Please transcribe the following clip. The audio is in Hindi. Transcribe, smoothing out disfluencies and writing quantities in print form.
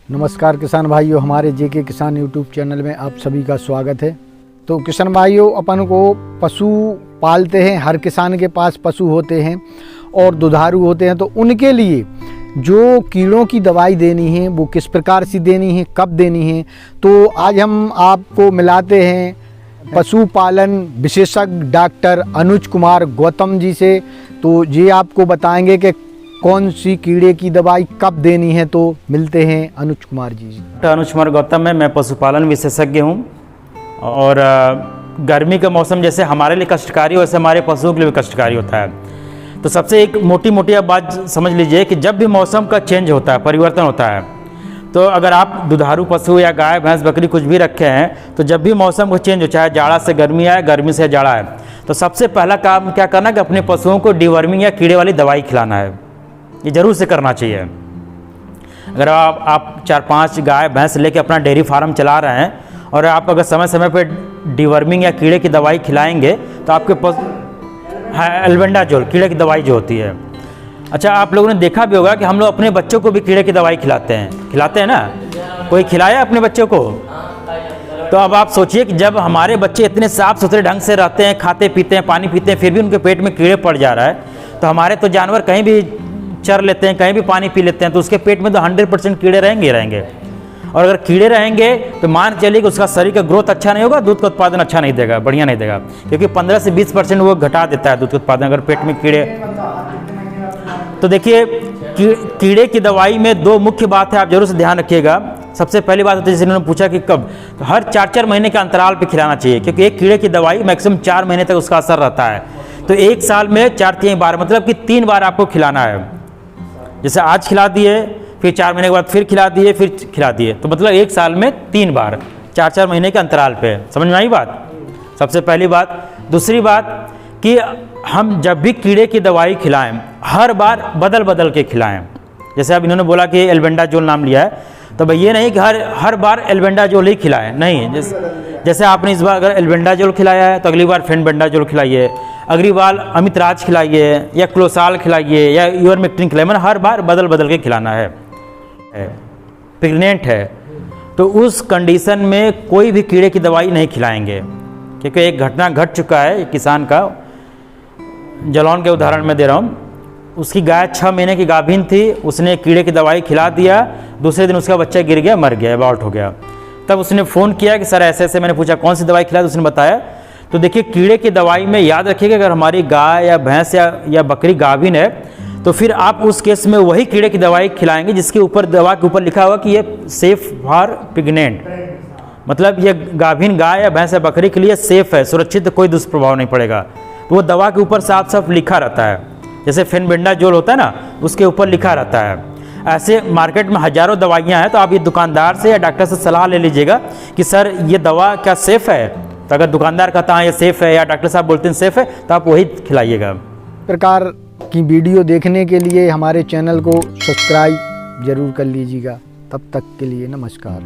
नमस्कार किसान भाइयों, हमारे जेके किसान यूट्यूब चैनल में आप सभी का स्वागत है। तो किसान भाइयों, अपन को पशु पालते हैं, हर किसान के पास पशु होते हैं और दुधारू होते हैं। तो उनके लिए जो कीड़ों की दवाई देनी है वो किस प्रकार से देनी है, कब देनी है, तो आज हम आपको मिलाते हैं पशुपालन विशेषज्ञ डॉक्टर अनुज कुमार गौतम जी से। तो ये आपको बताएंगे कि कौन सी कीड़े की दवाई कब देनी है। तो मिलते हैं अनुज कुमार जी। अनुज कुमार गौतम है, मैं पशुपालन विशेषज्ञ हूँ। और गर्मी का मौसम जैसे हमारे लिए कष्टकारी वैसे हमारे पशुओं के लिए भी कष्टकारी होता है। तो सबसे एक मोटी आप बात समझ लीजिए कि जब भी मौसम का चेंज होता है, परिवर्तन होता है, तो अगर आप दुधारू पशु या गाय भैंस बकरी कुछ भी रखे हैं, तो जब भी मौसम को चेंज हो, चाहे जाड़ा से गर्मी आए, गर्मी से जाड़ा है, तो सबसे पहला काम क्या करना कि अपने पशुओं को डिवर्मिंग या कीड़े वाली दवाई खिलाना है। ये जरूर से करना चाहिए। अगर आप 4-5 गाय भैंस लेके अपना डेयरी फार्म चला रहे हैं और आप अगर समय समय पे डिवर्मिंग या कीड़े की दवाई खिलाएंगे तो आपके एल्बेंडाजोल कीड़े की दवाई जो होती है। अच्छा, आप लोगों ने देखा भी होगा कि हम लोग अपने बच्चों को भी कीड़े की दवाई खिलाते हैं ना। कोई खिलाया अपने बच्चों को? तो अब आप सोचिए कि जब हमारे बच्चे इतने साफ सुथरे ढंग से रहते हैं, खाते पीते हैं, पानी पीते हैं, फिर भी उनके पेट में कीड़े पड़ जा रहा है, तो हमारे तो जानवर कहीं भी चर लेते हैं, कहीं भी पानी पी लेते हैं, तो उसके पेट में तो 100% कीड़े रहेंगे। और अगर कीड़े रहेंगे तो मान चलिए कि उसका शरीर का ग्रोथ अच्छा नहीं होगा, दूध का उत्पादन अच्छा नहीं देगा, बढ़िया नहीं देगा, क्योंकि 15 से 20% वो घटा देता है दूध का उत्पादन अगर पेट में कीड़े। तो देखिए, कीड़े की दवाई में 2 मुख्य बात है, आप जरूर से ध्यान रखिएगा। सबसे पहली बात होती है, जैसे उन्होंने पूछा कि कब, तो हर 4-4 महीने के अंतराल पे खिलाना चाहिए, क्योंकि एक कीड़े की दवाई मैक्सिमम 4 महीने तक उसका असर रहता है। तो 1 साल में 4-3 बार, मतलब कि 3 बार आपको खिलाना है। जैसे आज खिला दिए, फिर 4 महीने के बाद फिर खिला दिए, फिर खिला दिए, तो मतलब 1 साल में 3 बार 4-4 महीने के अंतराल पे। समझ में आई बात? सबसे पहली बात। दूसरी बात कि हम जब भी कीड़े की दवाई खिलाएं, हर बार बदल बदल के खिलाएं। जैसे अब इन्होंने बोला कि एल्बेंडाजोल नाम लिया है, तो भाई ये नहीं कि हर बार एल्बेंडाजोल ही खिलाएं, नहीं। जैसे आपने इस बार अगर एल्बेंडाजोल खिलाया है तो अगली बार फेनबेंडाजोल खिलाइए, अगली बार अमितराज खिलाइए, या क्लोसाल खिलाइए, या यूरमेक्टिन खिलाइए। मतलब हर बार बदल बदल के खिलाना है। प्रेग्नेंट है तो उस कंडीशन में कोई भी कीड़े की दवाई नहीं खिलाएंगे, क्योंकि एक घटना घट चुका है एक किसान का, जलौन के उदाहरण में दे रहा हूँ। उसकी गाय 6 महीने की गाभिन थी, उसने कीड़े की दवाई खिला दिया, दूसरे दिन उसका बच्चा गिर गया, मर गया, एबॉर्ट हो गया। तब उसने फ़ोन किया कि सर ऐसे ऐसे, मैंने पूछा कौन सी दवाई खिलाई, तो उसने बताया। तो देखिए, कीड़े की दवाई में याद रखिएगा, अगर हमारी गाय या भैंस या बकरी गाभिन है, तो फिर आप उस केस में वही कीड़े की दवाई खिलाएंगे जिसके ऊपर, दवा के ऊपर लिखा हुआ कि ये सेफ फॉर प्रेग्नेंट, मतलब ये गाभिन गाय या भैंस या बकरी के लिए सेफ है, सुरक्षित, कोई दुष्प्रभाव नहीं पड़ेगा। तो वो दवा के ऊपर साफ साफ लिखा रहता है। जैसे फेनबेंडाजोल होता है ना, उसके ऊपर लिखा रहता है। ऐसे मार्केट में हजारों दवाइयाँ हैं, तो आप ये दुकानदार से या डॉक्टर से सलाह ले लीजिएगा कि सर ये दवा क्या सेफ़ है। तो अगर दुकानदार कहता है ये सेफ़ है, या डॉक्टर साहब बोलते हैं सेफ़ है, तो आप वही खिलाइएगा। प्रकार की वीडियो देखने के लिए हमारे चैनल को सब्सक्राइब जरूर कर लीजिएगा। तब तक के लिए नमस्कार।